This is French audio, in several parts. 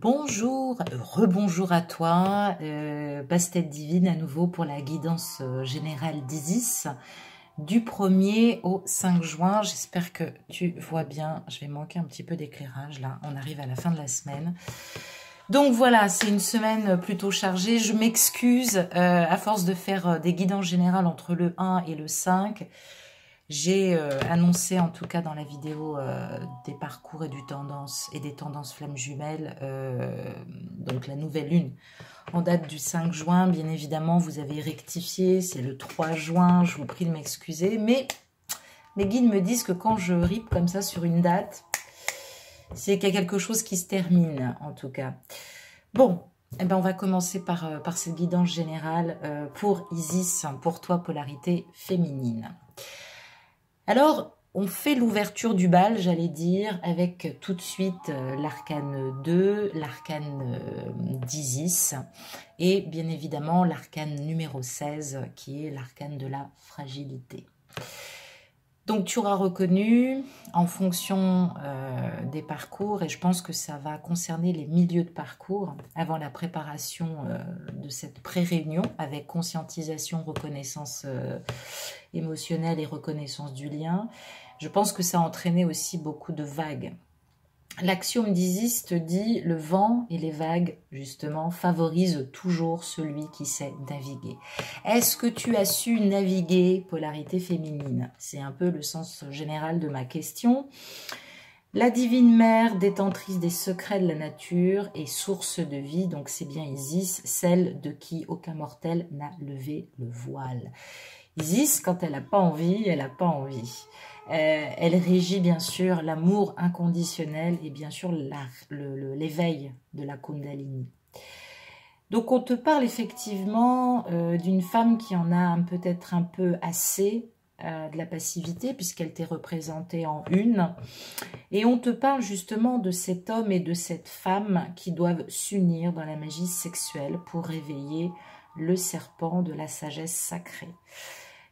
Bonjour, rebonjour à toi, Bastet Divine à nouveau pour la guidance générale d'Isis du 1er au 5 juin. J'espère que tu vois bien, je vais manquer un petit peu d'éclairage là, on arrive à la fin de la semaine. Donc voilà, c'est une semaine plutôt chargée, je m'excuse à force de faire des guidances générales entre le 1 et le 5. J'ai annoncé en tout cas dans la vidéo des parcours et des tendances flammes jumelles, donc la nouvelle lune en date du 5 juin. Bien évidemment, vous avez rectifié, c'est le 3 juin, je vous prie de m'excuser. Mais mes guides me disent que quand je rip comme ça sur une date, c'est qu'il y a quelque chose qui se termine en tout cas. Bon, eh ben on va commencer par cette guidance générale pour Isis, pour toi polarité féminine. Alors, on fait l'ouverture du bal, j'allais dire, avec tout de suite l'arcane 2, l'arcane d'Isis, et bien évidemment l'arcane numéro 16, qui est l'arcane de la fragilité. Donc tu auras reconnu en fonction des parcours, et je pense que ça va concerner les milieux de parcours, avant la préparation de cette pré-réunion, avec conscientisation, reconnaissance émotionnelle et reconnaissance du lien. Je pense que ça a entraîné aussi beaucoup de vagues. L'axiome d'Isis te dit le vent et les vagues, justement, favorisent toujours celui qui sait naviguer. Est-ce que tu as su naviguer, polarité féminine? C'est un peu le sens général de ma question. La divine mère, détentrice des secrets de la nature et source de vie, donc c'est bien Isis, celle de qui aucun mortel n'a levé le voile. Isis, quand elle n'a pas envie, elle n'a pas envie. Elle régit bien sûr l'amour inconditionnel et bien sûr l'éveil de la Kundalini. Donc on te parle effectivement d'une femme qui en a peut-être un peu assez de la passivité puisqu'elle t'est représentée en une. Et on te parle justement de cet homme et de cette femme qui doivent s'unir dans la magie sexuelle pour réveiller le serpent de la sagesse sacrée.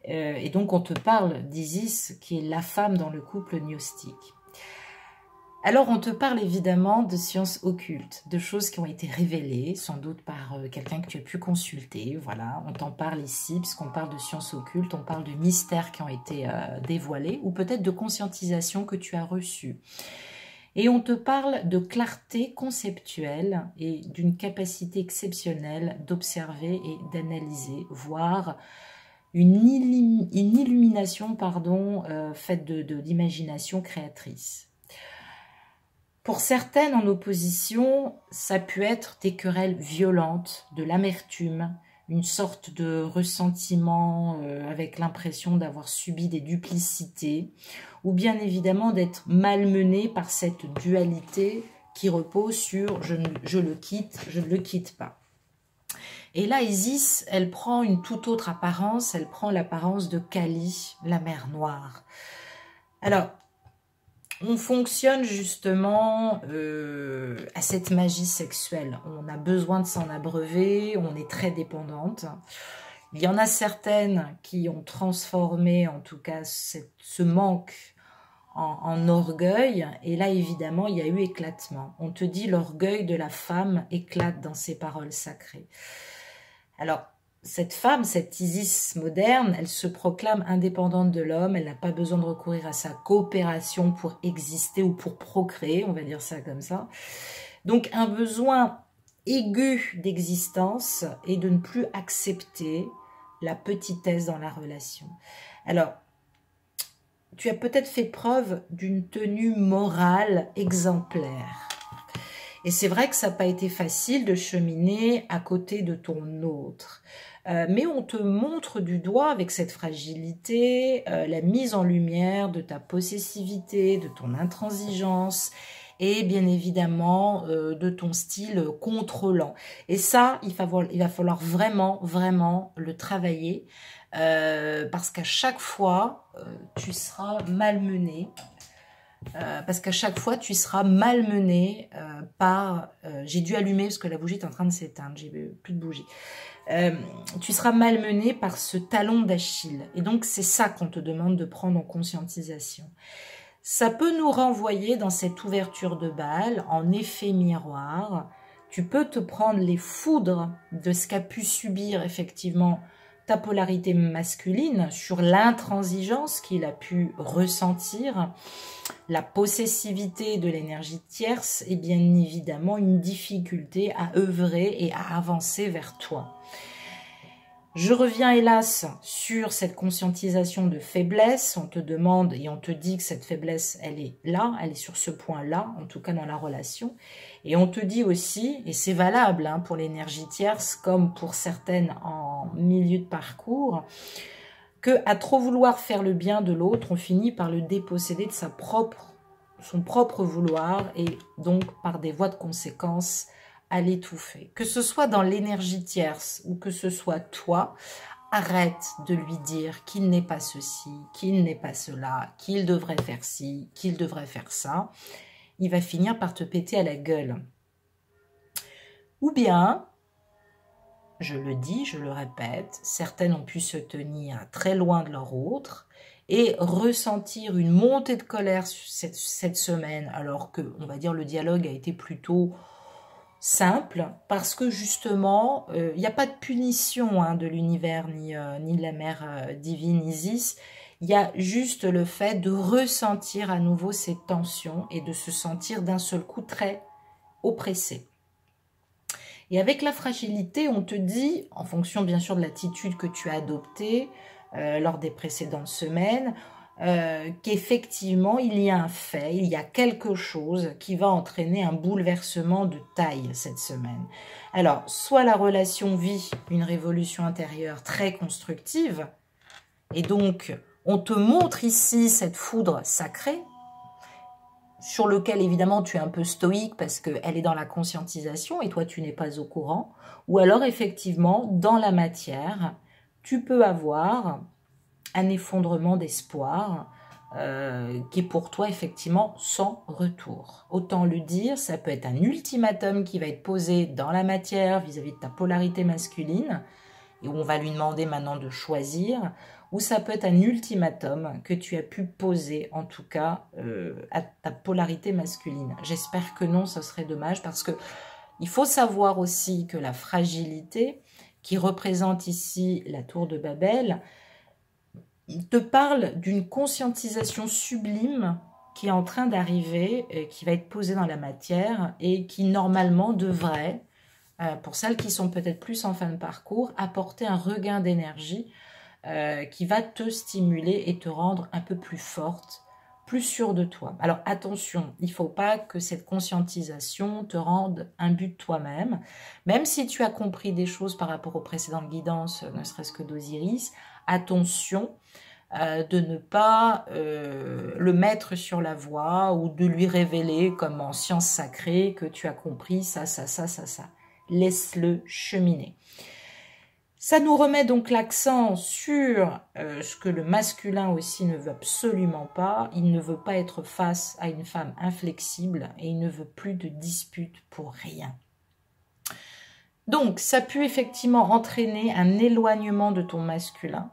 Et donc on te parle d'Isis qui est la femme dans le couple gnostique. Alors on te parle évidemment de sciences occultes, de choses qui ont été révélées, sans doute par quelqu'un que tu as pu consulter. Voilà, on t'en parle ici, puisqu'on parle de sciences occultes, on parle de mystères qui ont été dévoilés, ou peut-être de conscientisation que tu as reçue. Et on te parle de clarté conceptuelle et d'une capacité exceptionnelle d'observer et d'analyser, voire une illumination faite d'imagination créatrice. Pour certaines en opposition, ça peut être des querelles violentes, de l'amertume, une sorte de ressentiment avec l'impression d'avoir subi des duplicités, ou bien évidemment d'être malmené par cette dualité qui repose sur je le quitte, je ne le quitte pas. Et là, Isis, elle prend une toute autre apparence, elle prend l'apparence de Kali, la mer Noire. Alors, on fonctionne justement à cette magie sexuelle. On a besoin de s'en abreuver, on est très dépendante. Il y en a certaines qui ont transformé en tout cas ce manque en orgueil. Et là, évidemment, il y a eu éclatement. On te dit l'orgueil de la femme éclate dans ses paroles sacrées. Alors, cette femme, cette Isis moderne, elle se proclame indépendante de l'homme, elle n'a pas besoin de recourir à sa coopération pour exister ou pour procréer, on va dire ça comme ça. Donc, un besoin aigu d'existence et de ne plus accepter la petitesse dans la relation. Alors, tu as peut-être fait preuve d'une tenue morale exemplaire. Et c'est vrai que ça n'a pas été facile de cheminer à côté de ton autre. Mais on te montre du doigt avec cette fragilité, la mise en lumière de ta possessivité, de ton intransigeance et bien évidemment de ton style contrôlant. Et ça, il va falloir vraiment, vraiment le travailler parce qu'à chaque fois, tu seras malmené. Parce qu'à chaque fois, tu seras malmené par... j'ai dû allumer parce que la bougie est en train de s'éteindre, j'ai plus de bougie. Tu seras malmené par ce talon d'Achille. Et donc, c'est ça qu'on te demande de prendre en conscientisation. Ça peut nous renvoyer dans cette ouverture de bal en effet miroir. Tu peux te prendre les foudres de ce qu'a pu subir effectivement ta polarité masculine sur l'intransigeance qu'il a pu ressentir, la possessivité de l'énergie tierce et bien évidemment une difficulté à œuvrer et à avancer vers toi. Je reviens hélas sur cette conscientisation de faiblesse. On te demande et on te dit que cette faiblesse, elle est là, elle est sur ce point-là, en tout cas dans la relation. Et on te dit aussi, et c'est valable hein, pour l'énergie tierce comme pour certaines en milieu de parcours, que à trop vouloir faire le bien de l'autre, on finit par le déposséder de son propre vouloir et donc par des voies de conséquence à l'étouffer. Que ce soit dans l'énergie tierce ou que ce soit toi, arrête de lui dire qu'il n'est pas ceci, qu'il n'est pas cela, qu'il devrait faire ci, qu'il devrait faire ça. Il va finir par te péter à la gueule. Ou bien, je le dis, je le répète, certaines ont pu se tenir très loin de leur autre et ressentir une montée de colère cette semaine, alors que, on va dire, le dialogue a été plutôt simple, parce que justement, il n'y a pas de punition hein, de l'univers, ni de la mère divine Isis. Il y a juste le fait de ressentir à nouveau ces tensions et de se sentir d'un seul coup très oppressé. Et avec la fragilité, on te dit, en fonction bien sûr de l'attitude que tu as adoptée lors des précédentes semaines, qu'effectivement, il y a un fait, il y a quelque chose qui va entraîner un bouleversement de taille cette semaine. Alors, soit la relation vit une révolution intérieure très constructive, et donc, on te montre ici cette foudre sacrée, sur lequel, évidemment, tu es un peu stoïque parce qu'elle est dans la conscientisation et toi, tu n'es pas au courant. Ou alors, effectivement, dans la matière, tu peux avoir un effondrement d'espoir qui est pour toi effectivement sans retour. Autant le dire, ça peut être un ultimatum qui va être posé dans la matière vis-à-vis de ta polarité masculine et où on va lui demander maintenant de choisir, ou ça peut être un ultimatum que tu as pu poser en tout cas à ta polarité masculine. J'espère que non, ce serait dommage parce que il faut savoir aussi que la fragilité qui représente ici la tour de Babel te parle d'une conscientisation sublime qui est en train d'arriver, qui va être posée dans la matière et qui normalement devrait, pour celles qui sont peut-être plus en fin de parcours, apporter un regain d'énergie qui va te stimuler et te rendre un peu plus forte, plus sûre de toi. Alors attention, il ne faut pas que cette conscientisation te rende imbu de toi-même, même si tu as compris des choses par rapport aux précédentes guidances, ne serait-ce que d'Osiris, attention de ne pas le mettre sur la voie ou de lui révéler comme en science sacrée que tu as compris ça. Laisse-le cheminer. Ça nous remet donc l'accent sur ce que le masculin aussi ne veut absolument pas. Il ne veut pas être face à une femme inflexible et il ne veut plus de disputes pour rien. Donc, ça peut effectivement entraîner un éloignement de ton masculin,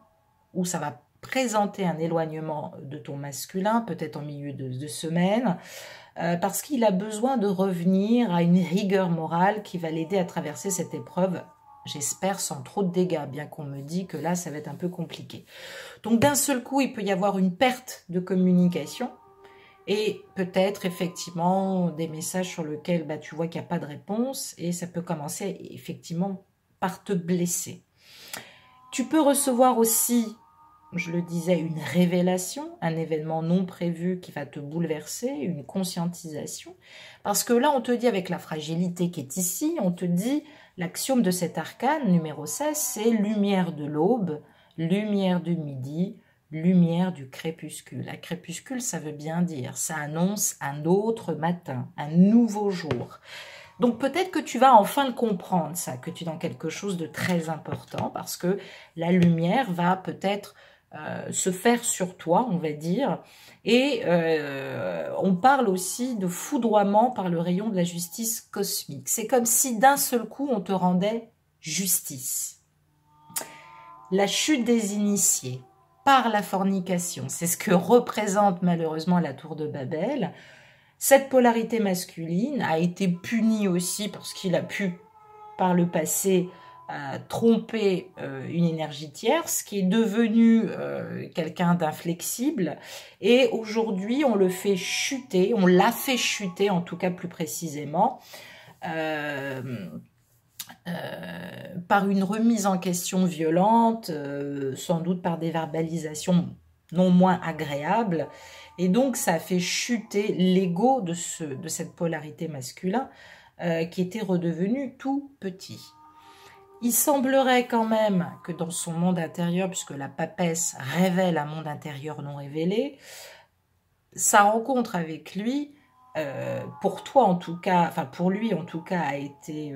ou ça va présenter un éloignement de ton masculin, peut-être en milieu de semaine, parce qu'il a besoin de revenir à une rigueur morale qui va l'aider à traverser cette épreuve, j'espère sans trop de dégâts, bien qu'on me dise que là, ça va être un peu compliqué. Donc, d'un seul coup, il peut y avoir une perte de communication, et peut-être effectivement des messages sur lesquels tu vois qu'il n'y a pas de réponse et ça peut commencer effectivement par te blesser. Tu peux recevoir aussi, je le disais, une révélation, un événement non prévu qui va te bouleverser, une conscientisation. Parce que là, on te dit avec la fragilité qui est ici, on te dit l'axiome de cet arcane numéro 16, c'est lumière de l'aube, lumière du midi, lumière du crépuscule. La crépuscule, ça veut bien dire, ça annonce un autre matin, un nouveau jour. Donc peut-être que tu vas enfin le comprendre, ça, que tu es dans quelque chose de très important, parce que la lumière va peut-être se faire sur toi, on va dire, et on parle aussi de foudroiement par le rayon de la justice cosmique. C'est comme si d'un seul coup, on te rendait justice. La chute des initiés. par la fornication. C'est ce que représente malheureusement la tour de Babel. Cette polarité masculine a été punie aussi parce qu'il a pu, par le passé, tromper une énergie tierce, qui est devenu quelqu'un d'inflexible. Et aujourd'hui, on le fait chuter, on l'a fait chuter, en tout cas plus précisément, par une remise en question violente, sans doute par des verbalisations non moins agréables. Et donc, ça a fait chuter l'ego de cette polarité masculin qui était redevenu tout petit. Il semblerait quand même que dans son monde intérieur, puisque la papesse révèle un monde intérieur non révélé, sa rencontre avec lui, pour toi en tout cas, enfin pour lui en tout cas, a été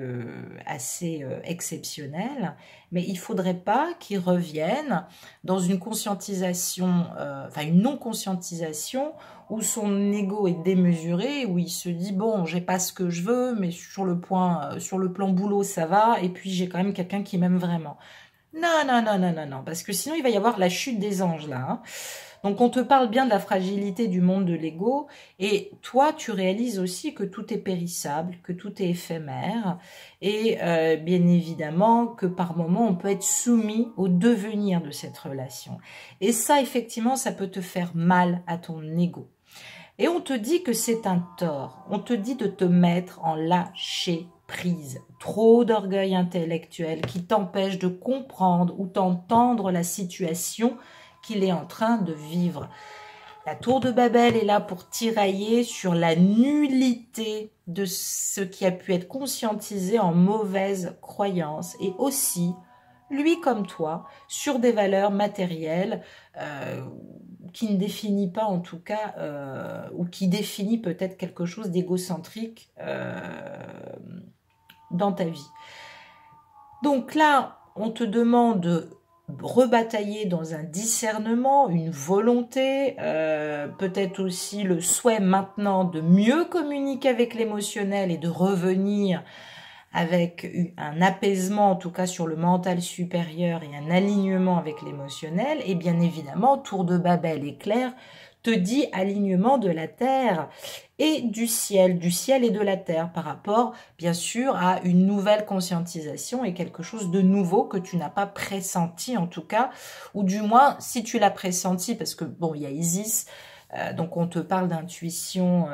assez exceptionnelle, mais il ne faudrait pas qu'il revienne dans une conscientisation, enfin une non-conscientisation, où son ego est démesuré, où il se dit bon, j'ai pas ce que je veux, mais sur le plan boulot ça va, et puis j'ai quand même quelqu'un qui m'aime vraiment. Non, non, non, non, non, non, parce que sinon il va y avoir la chute des anges là, hein. Donc on te parle bien de la fragilité du monde de l'ego, et toi tu réalises aussi que tout est périssable, que tout est éphémère, et bien évidemment que par moments on peut être soumis au devenir de cette relation. Et ça effectivement ça peut te faire mal à ton ego. Et on te dit que c'est un tort, on te dit de te mettre en lâcher prise. Trop d'orgueil intellectuel qui t'empêche de comprendre ou d'entendre la situation qu'il est en train de vivre. La tour de Babel est là pour tirailler sur la nullité de ce qui a pu être conscientisé en mauvaise croyance, et aussi, lui comme toi, sur des valeurs matérielles qui ne définit pas en tout cas, ou qui définit peut-être quelque chose d'égocentrique dans ta vie. Donc là, on te demande de rebatailler dans un discernement, une volonté, peut-être aussi le souhait maintenant de mieux communiquer avec l'émotionnel et de revenir avec un apaisement, en tout cas sur le mental supérieur, et un alignement avec l'émotionnel. Et bien évidemment, tour de Babel éclair te dit alignement de la terre et du ciel et de la terre, par rapport bien sûr à une nouvelle conscientisation et quelque chose de nouveau que tu n'as pas pressenti en tout cas, ou du moins si tu l'as pressenti, parce que bon, il y a Isis, donc on te parle d'intuition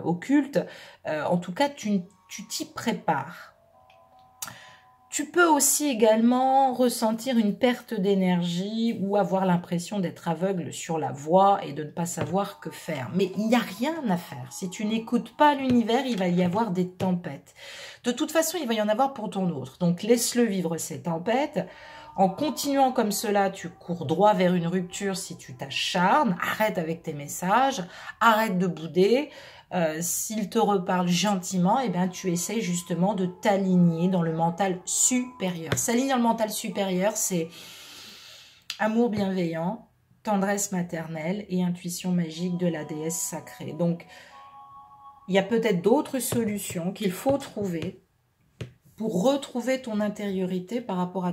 occulte, en tout cas tu t'y prépares. Tu peux aussi également ressentir une perte d'énergie ou avoir l'impression d'être aveugle sur la voie et de ne pas savoir que faire. Mais il n'y a rien à faire. Si tu n'écoutes pas l'univers, il va y avoir des tempêtes. De toute façon, il va y en avoir pour ton autre. Donc laisse-le vivre ces tempêtes. En continuant comme cela, tu cours droit vers une rupture si tu t'acharnes. Arrête avec tes messages, arrête de bouder. S'il te reparle gentiment, eh bien, tu essaies justement de t'aligner dans le mental supérieur. S'aligner dans le mental supérieur, c'est amour bienveillant, tendresse maternelle et intuition magique de la déesse sacrée. Donc, il y a peut-être d'autres solutions qu'il faut trouver pour retrouver ton intériorité par rapport à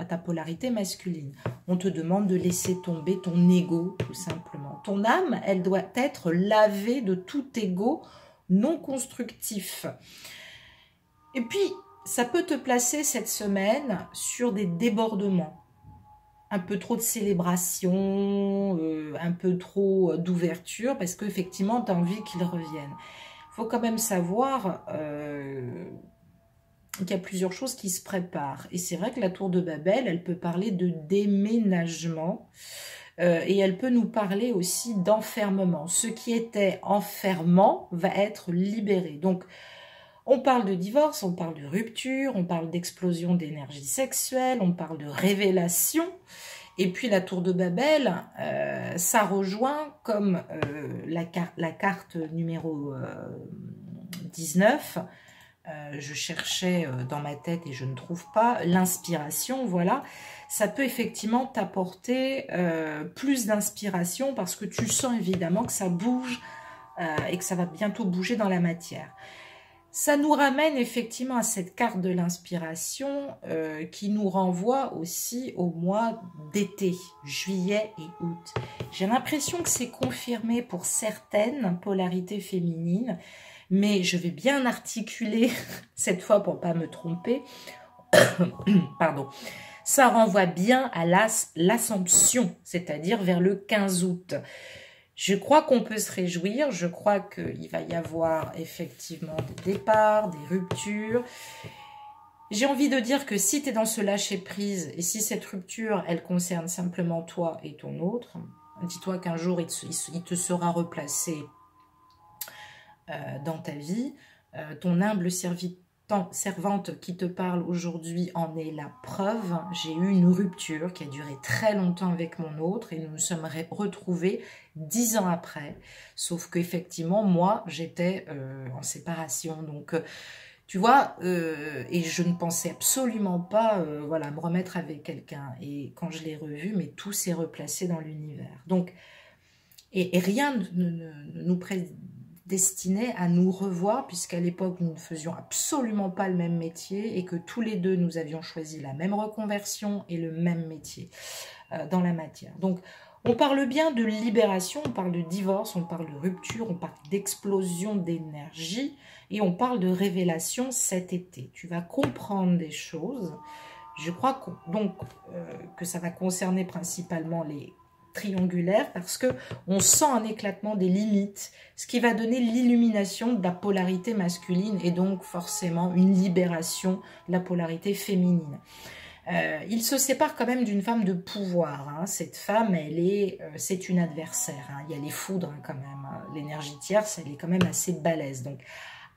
ta polarité masculine. On te demande de laisser tomber ton ego, tout simplement. Ton âme, elle doit être lavée de tout ego non constructif. Et puis, ça peut te placer cette semaine sur des débordements. Un peu trop de célébration, un peu trop d'ouverture, parce qu'effectivement, tu as envie qu'ils reviennent. Il faut quand même savoir qu'il y a plusieurs choses qui se préparent. Et c'est vrai que la tour de Babel, elle peut parler de déménagement et elle peut nous parler aussi d'enfermement. Ce qui était enfermant va être libéré. Donc, on parle de divorce, on parle de rupture, on parle d'explosion d'énergie sexuelle, on parle de révélation. Et puis la tour de Babel, ça rejoint comme la carte numéro 19. Je cherchais dans ma tête et je ne trouve pas l'inspiration, voilà. Ça peut effectivement t'apporter plus d'inspiration parce que tu sens évidemment que ça bouge et que ça va bientôt bouger dans la matière. Ça nous ramène effectivement à cette carte de l'inspiration qui nous renvoie aussi au mois d'été, juillet et août. J'ai l'impression que c'est confirmé pour certaines polarités féminines, mais je vais bien articuler cette fois pour ne pas me tromper. Pardon. Ça renvoie bien à l'Assomption, c'est-à-dire vers le 15 août. Je crois qu'on peut se réjouir, je crois qu'il va y avoir effectivement des départs, des ruptures. J'ai envie de dire que si tu es dans ce lâcher-prise, et si cette rupture, elle concerne simplement toi et ton autre, dis-toi qu'un jour, il te sera replacé dans ta vie. Ton humble servante qui te parle aujourd'hui en est la preuve. J'ai eu une rupture qui a duré très longtemps avec mon autre et nous nous sommes retrouvés 10 ans après. Sauf qu'effectivement, moi, j'étais en séparation. Donc, tu vois, et je ne pensais absolument pas voilà, me remettre avec quelqu'un. Et quand je l'ai revu, mais tout s'est replacé dans l'univers. Donc, et rien ne nous destinés à nous revoir, puisqu'à l'époque, nous ne faisions absolument pas le même métier et que tous les deux, nous avions choisi la même reconversion et le même métier dans la matière. Donc, on parle bien de libération, on parle de divorce, on parle de rupture, on parle d'explosion d'énergie et on parle de révélation cet été. Tu vas comprendre des choses. Je crois que ça va concerner principalement les triangulaire parce que on sent un éclatement des limites, ce qui va donner l'illumination de la polarité masculine et donc forcément une libération de la polarité féminine. Il se sépare quand même d'une femme de pouvoir. Hein. Cette femme, c'est une adversaire. Hein. Il y a les foudres hein, quand même. Hein. L'énergie tierce, elle est quand même assez balèze. Donc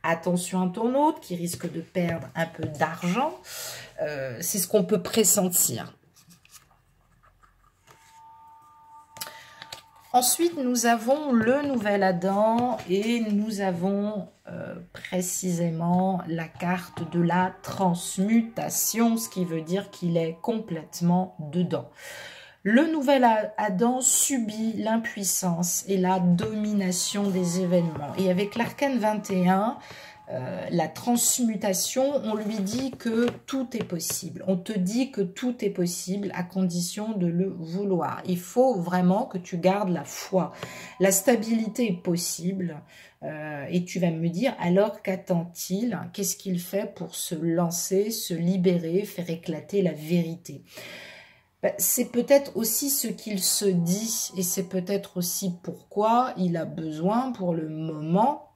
attention à ton autre qui risque de perdre un peu d'argent. C'est ce qu'on peut pressentir. Ensuite, nous avons le nouvel Adam et nous avons précisément la carte de la transmutation, ce qui veut dire qu'il est complètement dedans. Le nouvel Adam subit l'impuissance et la domination des événements. Et avec l'arcane 21, la transmutation, on lui dit que tout est possible. On te dit que tout est possible à condition de le vouloir. Il faut vraiment que tu gardes la foi. La stabilité est possible. Et tu vas me dire, alors qu'attend-il? Qu'est-ce qu'il fait pour se lancer, se libérer, faire éclater la vérité? C'est peut-être aussi ce qu'il se dit. Et c'est peut-être aussi pourquoi il a besoin pour le moment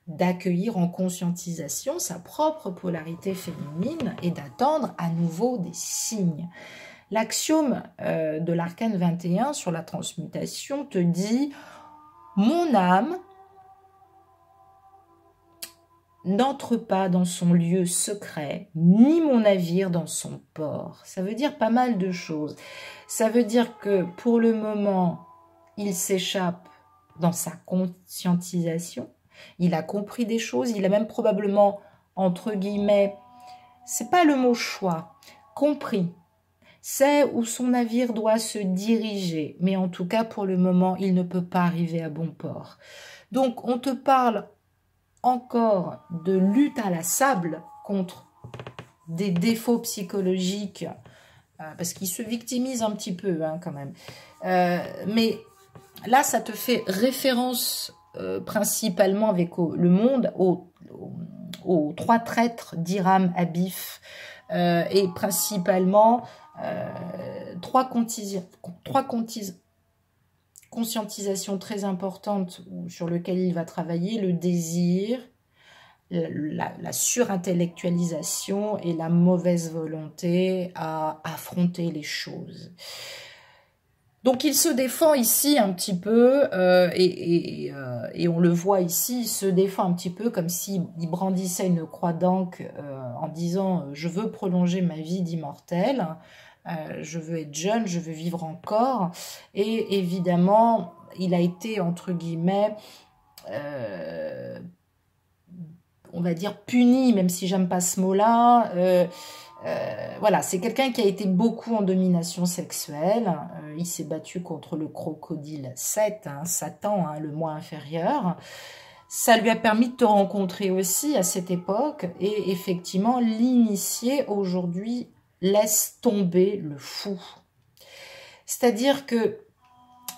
d'accueillir en conscientisation sa propre polarité féminine et d'attendre à nouveau des signes. L'axiome de l'arcane 21 sur la transmutation te dit « Mon âme n'entre pas dans son lieu secret, ni mon navire dans son port. » Ça veut dire pas mal de choses. Ça veut dire que pour le moment, il s'échappe dans sa conscientisation. Il a compris des choses, il a même probablement, entre guillemets, c'est pas le mot choix, compris. C'est où son navire doit se diriger, mais en tout cas, pour le moment, il ne peut pas arriver à bon port. Donc, on te parle encore de lutte à la sable contre des défauts psychologiques, parce qu'il se victimise un petit peu, hein, quand même. Mais là, ça te fait référence principalement avec le monde aux trois traîtres d'Hiram Abif et principalement trois conscientisations très importantes sur lesquelles il va travailler, le désir, la surintellectualisation et la mauvaise volonté à affronter les choses. Donc, il se défend ici un petit peu, et on le voit ici, il se défend un petit peu comme s'il brandissait une croix d'encre en disant « Je veux prolonger ma vie d'immortel, je veux être jeune, je veux vivre encore ». Et évidemment, il a été, entre guillemets, on va dire puni, même si j'aime pas ce mot-là, voilà, c'est quelqu'un qui a été beaucoup en domination sexuelle. Il s'est battu contre le crocodile 7, hein, Satan, hein, le moi inférieur. Ça lui a permis de te rencontrer aussi à cette époque. Et effectivement, l'initié aujourd'hui laisse tomber le fou. C'est-à-dire que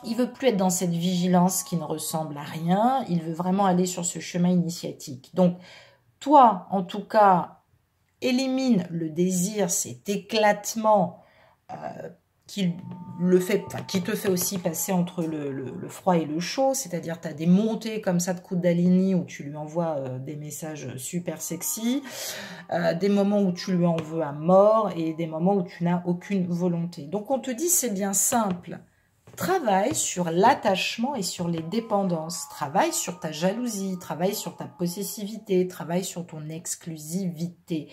il veut plus être dans cette vigilance qui ne ressemble à rien. Il veut vraiment aller sur ce chemin initiatique. Donc, toi, en tout cas, élimine le désir, cet éclatement qui te fait aussi passer entre le froid et le chaud. C'est-à-dire, tu as des montées comme ça de Kundalini où tu lui envoies des messages super sexy, des moments où tu lui en veux à mort et des moments où tu n'as aucune volonté. Donc, on te dit, c'est bien simple. Travaille sur l'attachement et sur les dépendances. Travaille sur ta jalousie, travaille sur ta possessivité, travaille sur ton exclusivité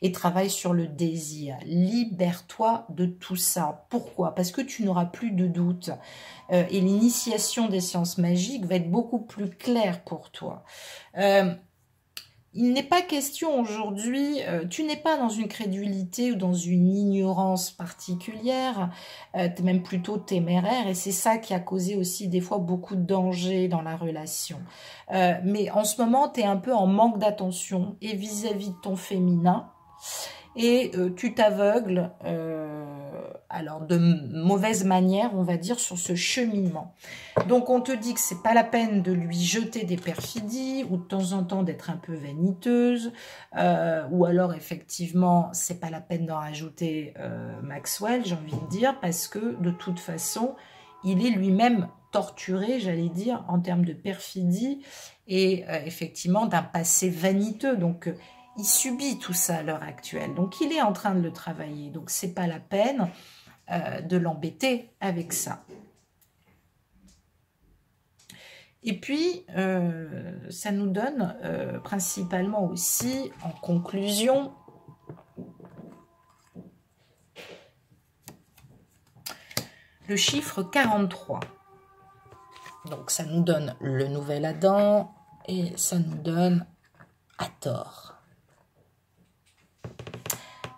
et travaille sur le désir. Libère-toi de tout ça. Pourquoi? Parce que tu n'auras plus de doute et l'initiation des sciences magiques va être beaucoup plus claire pour toi. Il n'est pas question aujourd'hui, tu n'es pas dans une crédulité ou dans une ignorance particulière, tu es même plutôt téméraire et c'est ça qui a causé aussi des fois beaucoup de danger dans la relation. Mais en ce moment, tu es un peu en manque d'attention et vis-à-vis de ton féminin et tu t'aveugles, alors de mauvaise manière, on va dire, sur ce cheminement. Donc, on te dit que c'est pas la peine de lui jeter des perfidies ou de temps en temps d'être un peu vaniteuse ou alors, effectivement, c'est pas la peine d'en rajouter Maxwell, j'ai envie de dire, parce que, de toute façon, il est lui-même torturé, j'allais dire, en termes de perfidie et effectivement d'un passé vaniteux. Donc, il subit tout ça à l'heure actuelle. Donc, il est en train de le travailler. Donc, c'est pas la peine de l'embêter avec ça. Et puis, ça nous donne principalement aussi, en conclusion, le chiffre 43. Donc, ça nous donne le nouvel Adam et ça nous donne Hathor.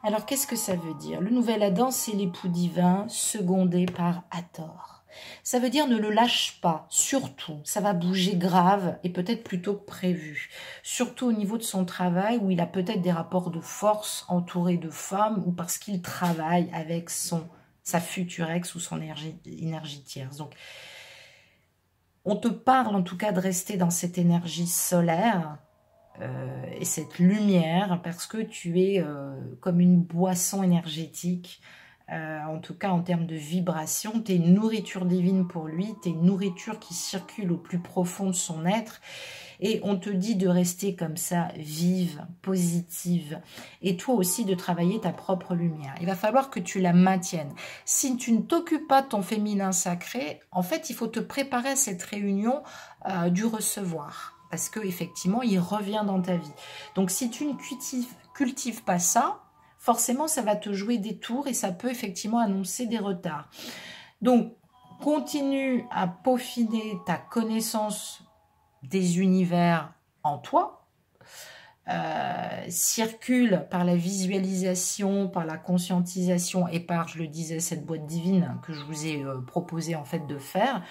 Alors, qu'est-ce que ça veut dire? Le nouvel Adam, c'est l'époux divin, secondé par Hathor. Ça veut dire ne le lâche pas, surtout. Ça va bouger grave et peut-être plutôt que prévu. Surtout au niveau de son travail, où il a peut-être des rapports de force entouré de femmes, ou parce qu'il travaille avec sa future ex ou son énergie tierce. Donc, on te parle en tout cas de rester dans cette énergie solaire, et cette lumière, parce que tu es comme une boisson énergétique, en tout cas en termes de vibration, tu es une nourriture divine pour lui, tu es une nourriture qui circule au plus profond de son être, et on te dit de rester comme ça, vive, positive, et toi aussi de travailler ta propre lumière. Il va falloir que tu la maintiennes. Si tu ne t'occupes pas de ton féminin sacré, en fait, il faut te préparer à cette réunion du recevoir. Parce qu'effectivement, il revient dans ta vie. Donc, si tu ne cultives pas ça, forcément, ça va te jouer des tours et ça peut effectivement annoncer des retards. Donc, continue à peaufiner ta connaissance des univers en toi. Circule par la visualisation, par la conscientisation et par, je le disais, cette boîte divine que je vous ai proposé en fait de faire.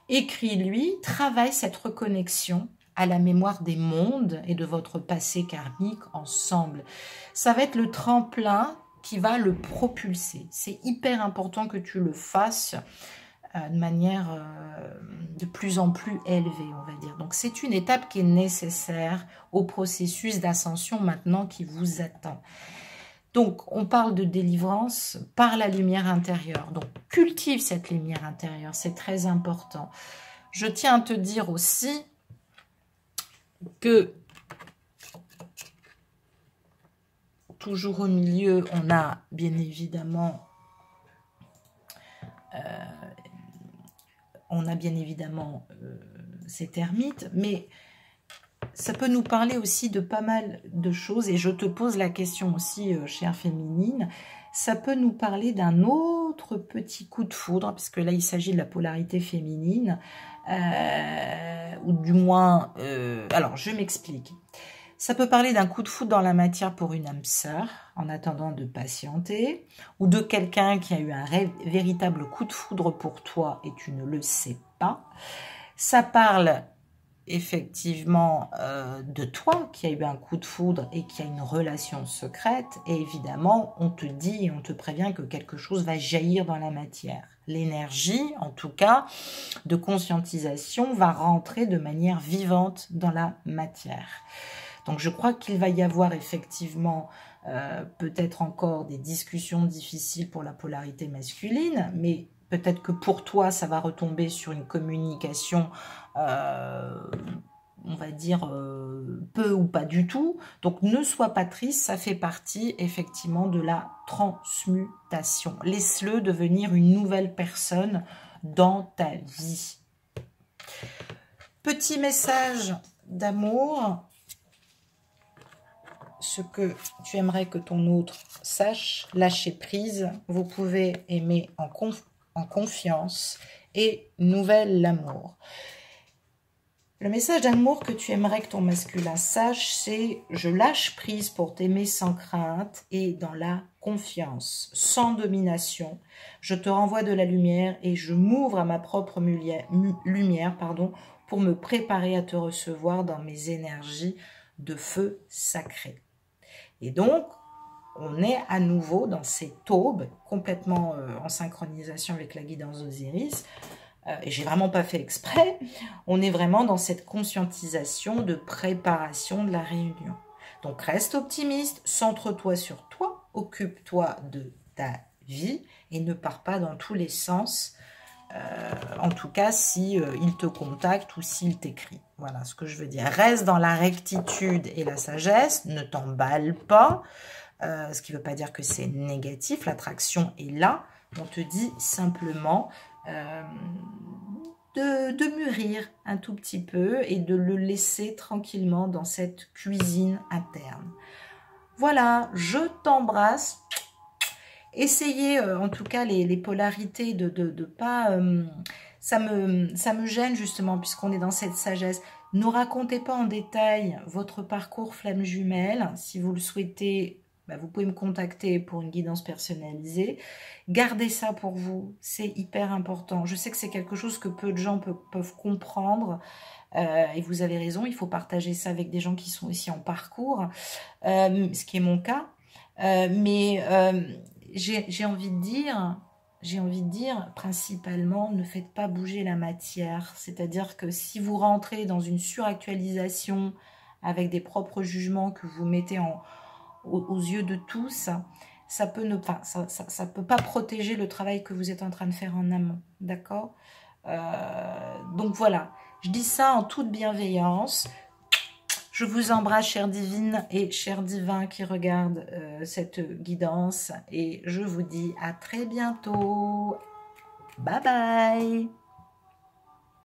Écris-lui, travaille cette reconnexion à la mémoire des mondes et de votre passé karmique ensemble. Ça va être le tremplin qui va le propulser. C'est hyper important que tu le fasses de manière de plus en plus élevée, on va dire. Donc, c'est une étape qui est nécessaire au processus d'ascension maintenant qui vous attend. Donc, on parle de délivrance par la lumière intérieure. Donc, cultive cette lumière intérieure, c'est très important. Je tiens à te dire aussi que toujours au milieu, on a bien évidemment ces termites, mais ça peut nous parler aussi de pas mal de choses, et je te pose la question aussi, chère féminine, ça peut nous parler d'un autre petit coup de foudre, parce que là, il s'agit de la polarité féminine, ou du moins... alors, je m'explique. Ça peut parler d'un coup de foudre dans la matière pour une âme sœur, en attendant de patienter, ou de quelqu'un qui a eu un véritable coup de foudre pour toi et tu ne le sais pas. Ça parle effectivement de toi qui a eu un coup de foudre et qui a une relation secrète, et évidemment on te dit et on te prévient que quelque chose va jaillir dans la matière. L'énergie, en tout cas, de conscientisation va rentrer de manière vivante dans la matière. Donc je crois qu'il va y avoir effectivement peut-être encore des discussions difficiles pour la polarité masculine, mais peut-être que pour toi, ça va retomber sur une communication, on va dire, peu ou pas du tout. Donc, ne sois pas triste, ça fait partie, effectivement, de la transmutation. Laisse-le devenir une nouvelle personne dans ta vie. Petit message d'amour. Ce que tu aimerais que ton autre sache, lâcher prise. Vous pouvez aimer en confiance et nouvelle l'amour. Le message d'amour que tu aimerais que ton masculin sache, c'est « Je lâche prise pour t'aimer sans crainte et dans la confiance, sans domination. Je te renvoie de la lumière et je m'ouvre à ma propre lumière pour me préparer à te recevoir dans mes énergies de feu sacré. » Et donc, on est à nouveau dans cette aube, complètement en synchronisation avec la guidance d'Osiris. Et j'ai vraiment pas fait exprès. On est vraiment dans cette conscientisation de préparation de la réunion. Donc, reste optimiste, centre-toi sur toi, occupe-toi de ta vie et ne pars pas dans tous les sens. En tout cas, si il te contacte ou s'il t'écrit. Voilà ce que je veux dire. Reste dans la rectitude et la sagesse, ne t'emballe pas, ce qui ne veut pas dire que c'est négatif, l'attraction est là. On te dit simplement de mûrir un tout petit peu et de le laisser tranquillement dans cette cuisine interne. Voilà, je t'embrasse. Essayez en tout cas les polarités de pas... ça me gêne justement puisqu'on est dans cette sagesse. Ne racontez pas en détail votre parcours flamme jumelle. Si vous le souhaitez, bah, vous pouvez me contacter pour une guidance personnalisée. Gardez ça pour vous, c'est hyper important. Je sais que c'est quelque chose que peu de gens peuvent comprendre. Et vous avez raison, il faut partager ça avec des gens qui sont aussi en parcours, ce qui est mon cas. J'ai envie de dire, principalement, ne faites pas bouger la matière. C'est-à-dire que si vous rentrez dans une suractualisation avec des propres jugements que vous mettez aux yeux de tous, ça peut peut pas protéger le travail que vous êtes en train de faire en amont. D'accord ? Donc voilà, je dis ça en toute bienveillance. Je vous embrasse, chère divine et chers divins qui regardent cette guidance. Et je vous dis à très bientôt. Bye bye.